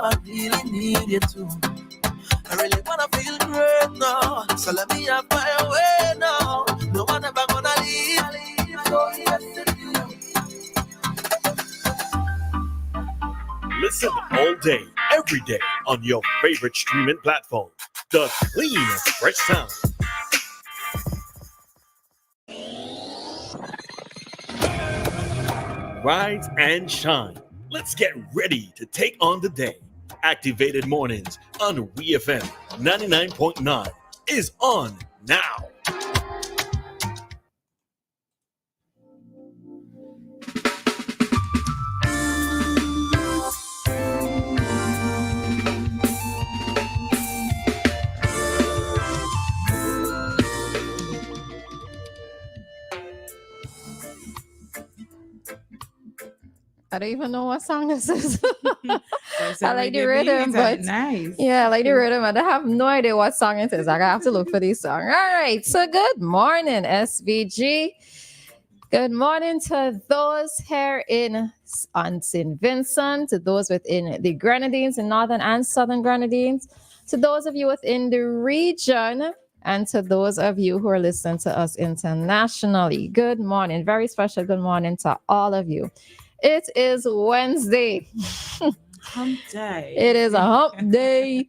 I really need you too. I really wanna feel great now, so let me have my way now. No one ever gonna leave. So yes, listen all day, every day on your favorite streaming platform. The clean and fresh sound. Rise and shine. Let's get ready to take on the day. Activated Mornings on WEFM 99.9 is on now. I don't even know what song this is. I like the rhythm, but nice. Yeah, I like the rhythm. I have no idea what song it is. I have to look for this song. All right. So good morning, SVG. Good morning to those here on St. Vincent, to those within the Grenadines, in Northern and Southern Grenadines, to those of you within the region, and to those of you who are listening to us internationally. Good morning. Very special good morning to all of you. It is Wednesday. Hump day. It is a hump day.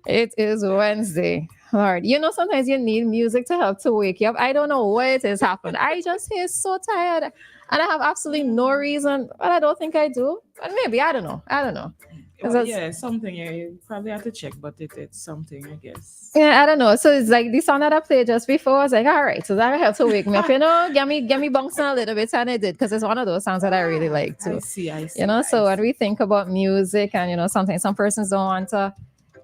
It is Wednesday. Lord, sometimes you need music to help to wake you up. I don't know what it is happening. I just feel so tired. And I have absolutely no reason. But I don't think I do. But maybe, I don't know. Well, yeah, something. Yeah, you probably have to check, but it's something, I guess. Yeah, I don't know. So it's like the song that I played just before. I was like, all right, so that helped to wake me up. Get me bouncing a little bit, and it did, because it's one of those songs that I really like too. I see. So when we think about music, and sometimes some persons don't want to,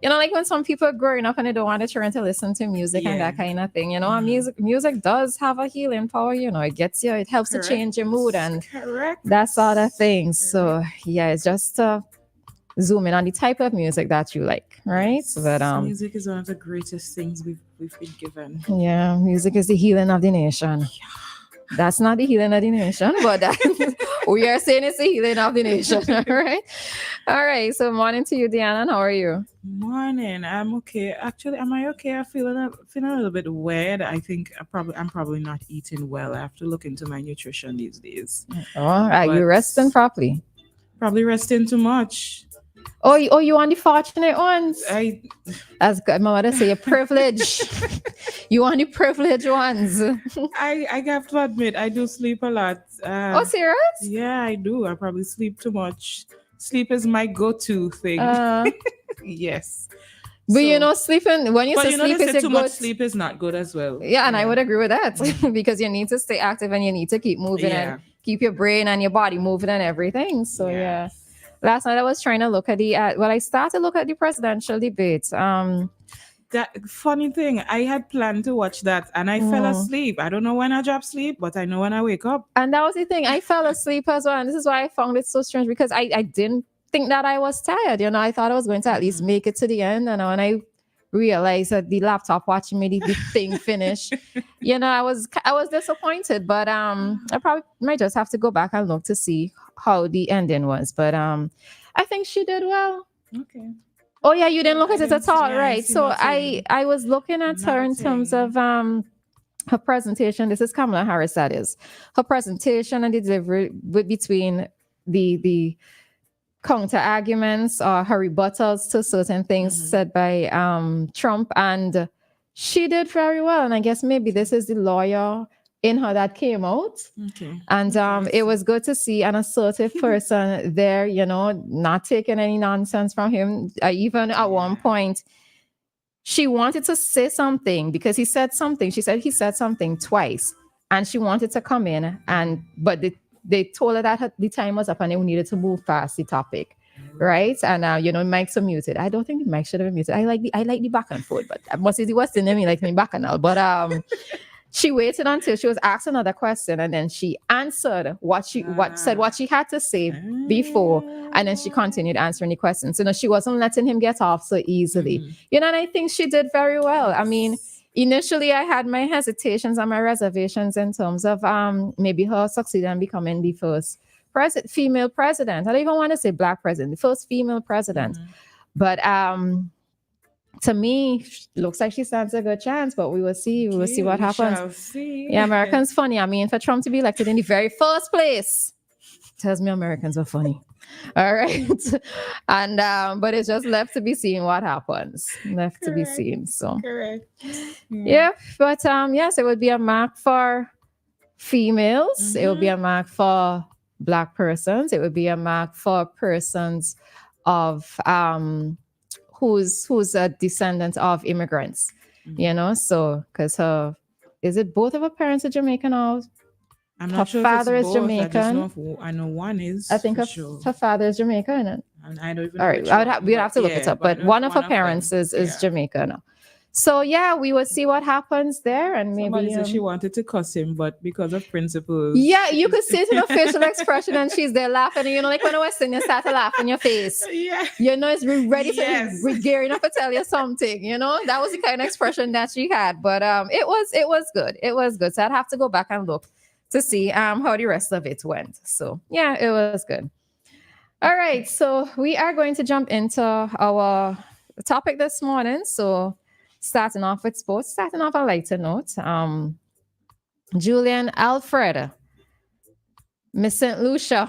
like when some people are growing up and they don't want to turn to listen to music and that kind of thing. Music does have a healing power. It gets you, it helps to change your mood and that sort of thing. So yeah, it's just zoom in on the type of music that you like, right? But music is one of the greatest things we've been given. Yeah, music is the healing of the nation. Yeah. That's not the healing of the nation, but we are saying it's the healing of the nation. All right. So morning to you, Dianna. How are you? Morning. I'm okay. Actually, am I okay? I'm feeling a little bit weird. I think I'm probably not eating well. I have to look into my nutrition these days. Oh, are you resting properly? Probably resting too much. Oh, you want the fortunate ones? That's good. My mother say you're privileged. You want the privileged ones. I have to admit, I do sleep a lot. Oh, serious? Yeah, I do. I probably sleep too much. Sleep is my go-to thing. Yes. But sleeping, when you say sleep is too much sleep is not good as well. Yeah, and I would agree with that because you need to stay active and you need to keep moving and keep your brain and your body moving and everything. So yeah. Last night I was trying to look at I started to look at the presidential debates. That funny thing, I had planned to watch that and I fell asleep. I don't know when I drop sleep, but I know when I wake up. And that was the thing. I fell asleep as well. And this is why I found it so strange, because I didn't think that I was tired. I thought I was going to at least make it to the end. And when I realized that the laptop watching me the thing finish, I was disappointed. But I probably might just have to go back and look to see how the ending was. But I think she did well. Okay. Oh yeah, you didn't look at it at all, right? So I was looking at her in terms of her presentation. This is Kamala Harris, that is. Her presentation and the delivery between the counter arguments or her rebuttals to certain things said by Trump, and she did very well. And I guess maybe this is the lawyer in her that came out. Okay. And it was good to see an assertive person there, not taking any nonsense from him. Even at one point, she wanted to say something because he said something. She said he said something twice, and she wanted to come in, but they told her that the time was up and they needed to move past the topic, right? And mics are muted. I don't think the mic should have been muted. I like the back and forth, but I must say the West Indian me like me back and all. But she waited until she was asked another question, and then she answered what she had to say before, and then she continued answering the questions. She wasn't letting him get off so easily. And I think she did very well. I mean, initially I had my hesitations and my reservations in terms of maybe her succeeding and becoming the first female president. I don't even want to say black president, the first female president. But to me, looks like she stands a good chance, but we will see. We will see what happens. Shall see. Yeah, Americans funny. I mean, for Trump to be elected in the very first place tells me Americans are funny. All right. And but it's just left to be seen what happens. Left to be Correct. seen. So Correct. yeah, but yes, it would be a mark for females. It would be a mark for Black persons. It would be a mark for persons of who's a descendant of immigrants. You know, so because is it both of her parents are Jamaican or I'm her not sure father if is it's both. Jamaican? I know one is. I think for her, sure. her father is Jamaican. And I don't even All know right, which we'd one, have to look yeah, it up. But one of her them, parents is yeah. Jamaican. So yeah, we will see what happens there, and Somebody maybe said she wanted to cuss him, but because of principles. yeah, you could see it in her facial expression, and she's there laughing. And, you know, like when a West Indian start to laugh in your face. Yeah. You know, it's ready to Yes. gearing up to tell you something. You know, that was the kind of expression that she had. But it was good. It was good. So I'd have to go back and look to see how the rest of it went. So yeah, it was good. All right, so we are going to jump into our topic this morning. So starting off with sports, starting off a lighter note. Julien Alfred, Miss St. Lucia.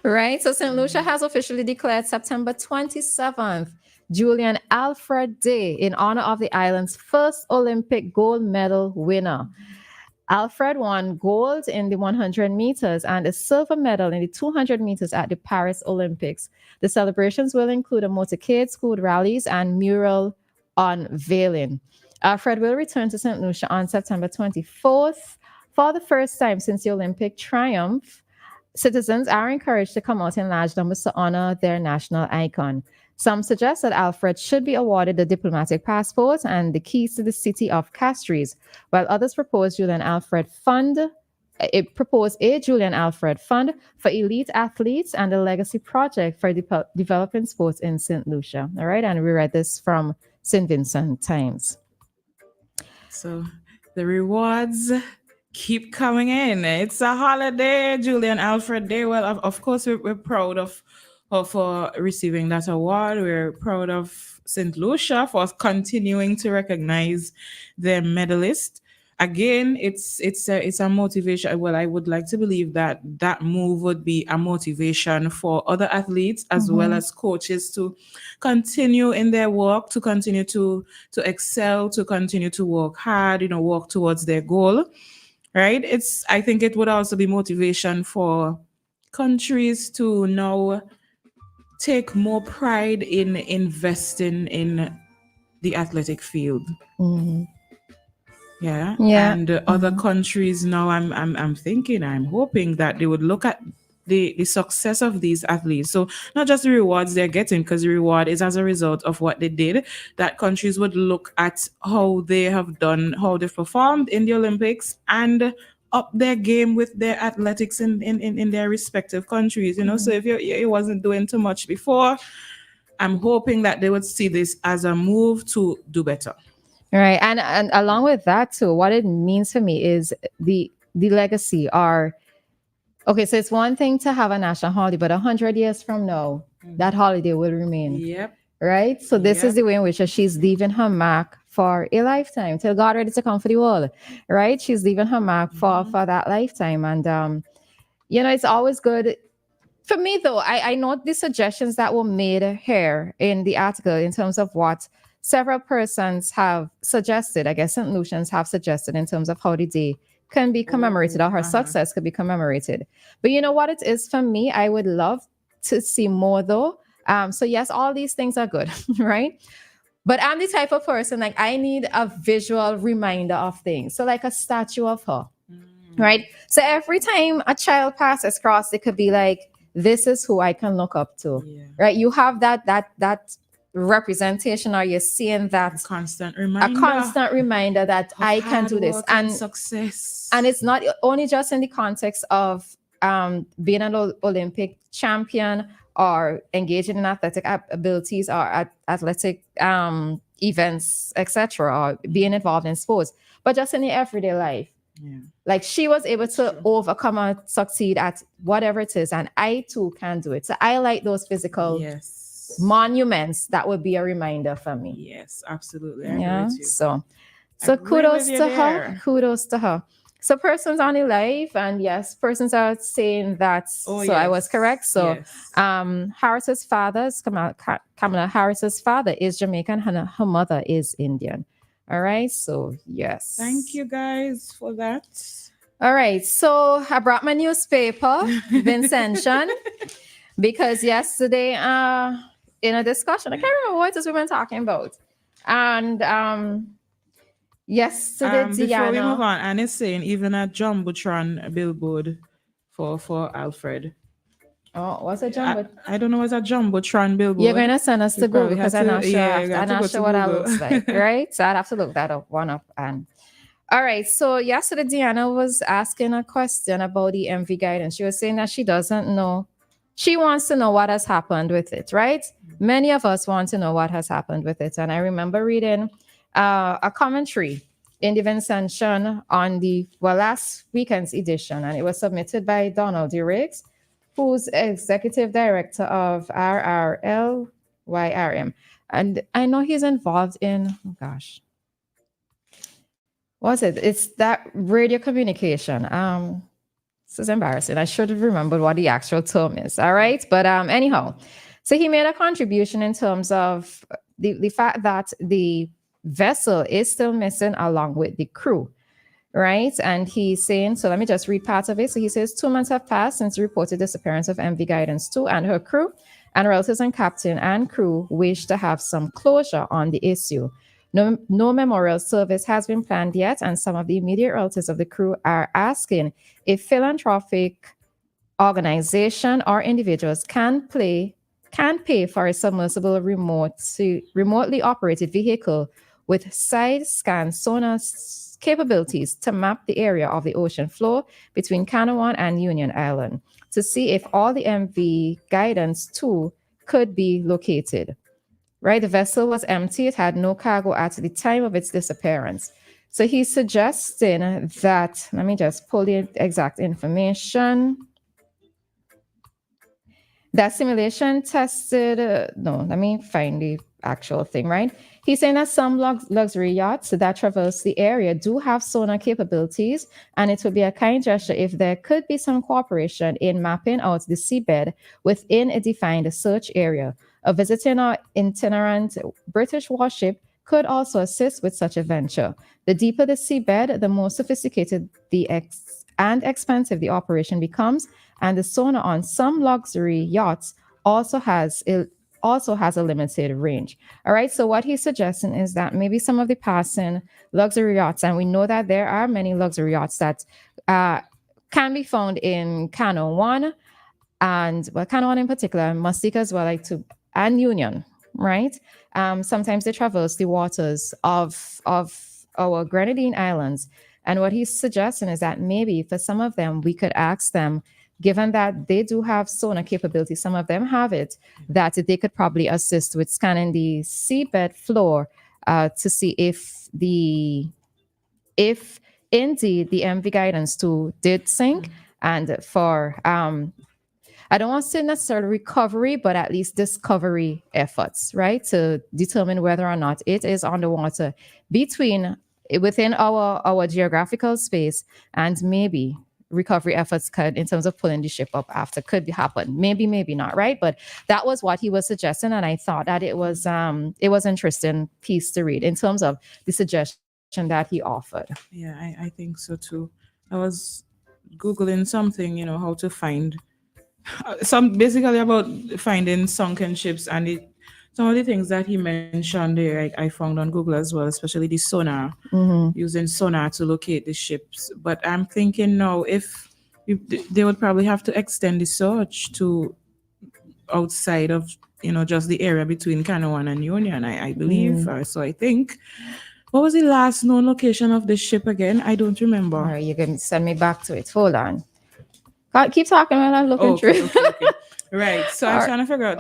Right? So St. Lucia has officially declared September 27th, Julien Alfred Day, in honor of the island's first Olympic gold medal winner. Alfred won gold in the 100 meters and a silver medal in the 200 meters at the Paris Olympics. The celebrations will include a motorcade, school rallies, and mural unveiling. Alfred will return to St. Lucia on September 24th. For the first time since the Olympic triumph, citizens are encouraged to come out in large numbers to honor their national icon. Some suggest that Alfred should be awarded the diplomatic passport and the keys to the city of Castries, while others propose a Julien Alfred Fund for elite athletes and a legacy project for developing sports in St. Lucia. All right, and we read this from St. Vincent Times. So the rewards keep coming in. It's a holiday, Julien Alfred Day. Well, of course, we're proud of receiving that award. We're proud of St. Lucia for continuing to recognize their medalist. Again, it's a motivation. Well, I would like to believe that move would be a motivation for other athletes as well as coaches to continue in their work, to continue to excel, to continue to work hard, work towards their goal. Right? I think it would also be motivation for countries to now take more pride in investing in the athletic field. Yeah. And other countries now, I'm hoping that they would look at the success of these athletes. So not just the rewards they're getting, because the reward is as a result of what they did, that countries would look at how they have done, how they've performed in the Olympics and up their game with their athletics in their respective countries. So if you wasn't doing too much before, I'm hoping that they would see this as a move to do better. Right. And along with that too, what it means for me is the legacy okay, so it's one thing to have a national holiday, but 100 years from now, that holiday will remain. Yep. Right? So this is the way in which she's leaving her mark for a lifetime, till God ready to come for the world. Right? She's leaving her mark for that lifetime. And, it's always good. For me, though, I note the suggestions that were made here in the article in terms of what several persons have suggested, I guess St. Lucians have suggested in terms of how the day can be commemorated or her success could be commemorated. But you know what it is for me? I would love to see more though. So yes, all these things are good, right? But I'm the type of person, like I need a visual reminder of things. So like a statue of her, right? So every time a child passes across, it could be like, this is who I can look up to, right? You have that representation, or you're seeing that a constant reminder that I can do this, and success. And it's not only just in the context of being an Olympic champion or engaging in athletic abilities or athletic events, etc., or being involved in sports, but just in the everyday life. Yeah. Like she was able to overcome and succeed at whatever it is, and I too can do it. So I like those physical monuments, that would be a reminder for me. Yes, absolutely. I agree Yeah. with you. So Agree kudos with you to her. there. Kudos to her. So persons on the live, and yes, persons are saying that. Oh, so I was yes. correct. So Yes. Harris's father is Kamala Harris's father is Jamaican. Her mother is Indian. All right. So yes. Thank you guys for that. All right. So I brought my newspaper, Vincentian, because yesterday, in a discussion, I can't remember what it is we were talking about, and yesterday, Before we move Dianna. on, Anne is saying even a jumbotron billboard for Alfred. Oh, what's a jumbo? I don't know what's a jumbotron billboard. You're going to send us You to Google probably because have I'm to- not sure. yeah, you have I'm to not go sure to what that Google. looks like, right? So I'd have to look that up, and all right. So yesterday, Dianna was asking a question about the MV guidance. She was saying that she doesn't know. She wants to know what has happened with it, right? Many of us want to know what has happened with it. And I remember reading a commentary in the Vincentian on the last weekend's edition, and it was submitted by Donald D. Riggs, who's executive director of RRLYRM. And I know he's involved in, oh gosh, what's it? It's that radio communication. This is embarrassing. I should have remembered what the actual term is. All right. But anyhow, so he made a contribution in terms of the fact that the vessel is still missing along with the crew. Right. And he's saying, so let me just read part of it. So he says 2 months have passed since the reported disappearance of MV Guidance 2 and her crew, and relatives and captain and crew wish to have some closure on the issue. No memorial service has been planned yet, and some of the immediate relatives of the crew are asking if philanthropic organization or individuals can pay for a submersible remotely operated vehicle with side scan sonar capabilities to map the area of the ocean floor between Canawan and Union Island to see if all the MV Guidance 2 could be located. Right, the vessel was empty. It had no cargo at the time of its disappearance. So he's suggesting that, let me just pull the exact information. That simulation tested, let me find the actual thing, right? He's saying that some luxury yachts that traverse the area do have sonar capabilities, and it would be a kind gesture if there could be some cooperation in mapping out the seabed within a defined search area. A visiting or itinerant British warship could also assist with such a venture. The deeper the seabed, the more sophisticated and expensive the operation becomes, and the sonar on some luxury yachts also has a limited range. All right, so what he's suggesting is that maybe some of the passing luxury yachts, and we know that there are many luxury yachts that can be found in Canawan, and Canawan in particular, Mustika as well, and Union, right? Sometimes they traverse the waters of our Grenadine Islands. And what he's suggesting is that maybe for some of them, we could ask them, given that they do have sonar capability, some of them have it, that they could probably assist with scanning the seabed floor to see if indeed the MV Guidance 2 did sink, and for I don't want to say necessarily recovery, but at least discovery efforts, right? To determine whether or not it is underwater within our geographical space, and maybe recovery efforts could, in terms of pulling the ship up after, could happen. Maybe not, right? But that was what he was suggesting, and I thought that it was interesting piece to read in terms of the suggestion that he offered. Yeah, I think so too. I was Googling something, how to find some basically about finding sunken ships, and some of the things that he mentioned there I found on Google as well, especially the sonar, using sonar to locate the ships. But I'm thinking now if they would probably have to extend the search to outside of just the area between Canawan and Union, I believe. So I think, what was the last known location of the ship again? I don't remember. All right, you can send me back to it. Hold on. Keep talking while I'm looking through. Okay. Right. So I'm trying to figure out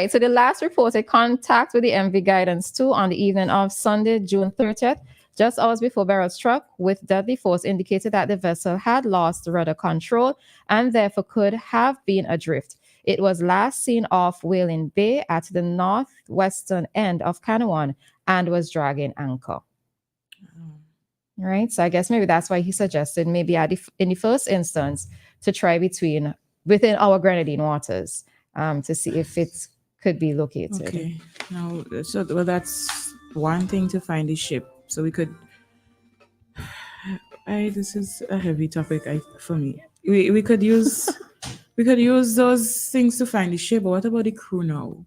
So the last reported contact with the MV Guidance 2 on the evening of Sunday, June 30th, just hours before barrel struck with deadly force, indicated that the vessel had lost rudder control and therefore could have been adrift. It was last seen off Whaling Bay at the northwestern end of Canawan and was dragging anchor. Right, so I guess maybe that's why he suggested maybe in the first instance to try within our Grenadine waters to see if it could be located. Okay, now that's one thing to find the ship. So we could. This is a heavy topic for me. We could use those things to find the ship. But what about the crew now?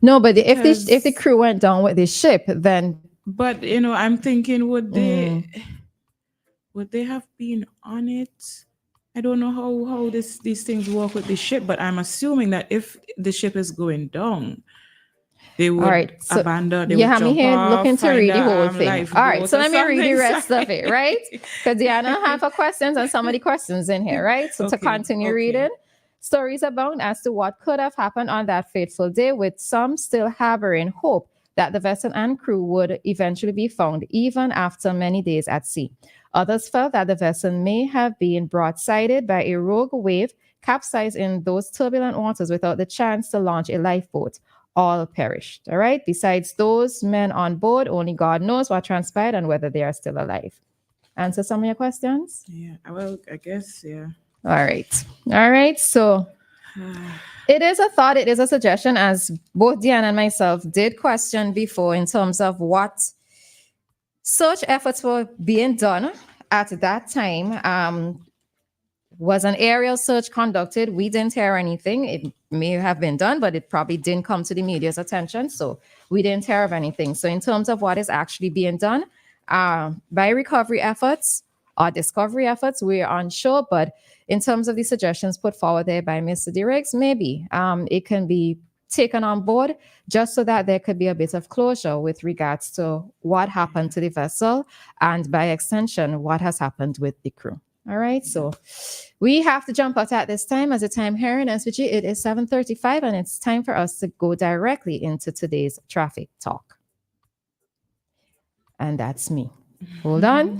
No, but if the crew went down with the ship, then. But I'm thinking, would they have been on it? I don't know how these things work with the ship, but I'm assuming that if the ship is going down, they would abandon. They you would have me jump here off, looking to read the whole thing. All right, so let me read the rest of it, right? Because Dianna have her questions and some of the questions in here, right? So to continue reading, stories abound as to what could have happened on that fateful day, with some still harboring hope that the vessel and crew would eventually be found even after many days at sea. Others felt that the vessel may have been broadsided by a rogue wave, capsized in those turbulent waters without the chance to launch a lifeboat. All perished, all right? Besides those men on board, only God knows what transpired and whether they are still alive. Answer some of your questions? Yeah, well, I guess, yeah. All right, so it is a thought, it is a suggestion, as both Dianna and myself did question before in terms of what search efforts were being done at that time. Was an aerial search conducted? We didn't hear anything. It may have been done, but it probably didn't come to the media's attention, so we didn't hear of anything. So in terms of what is actually being done by recovery efforts or discovery efforts, we're unsure, but in terms of the suggestions put forward there by Mr. Dirks, maybe it can be taken on board just so that there could be a bit of closure with regards to what happened to the vessel and by extension, what has happened with the crew. All right, so we have to jump out at this time. As a time here in SVG, it is 7:35 and it's time for us to go directly into today's traffic talk. And that's me. Hold on.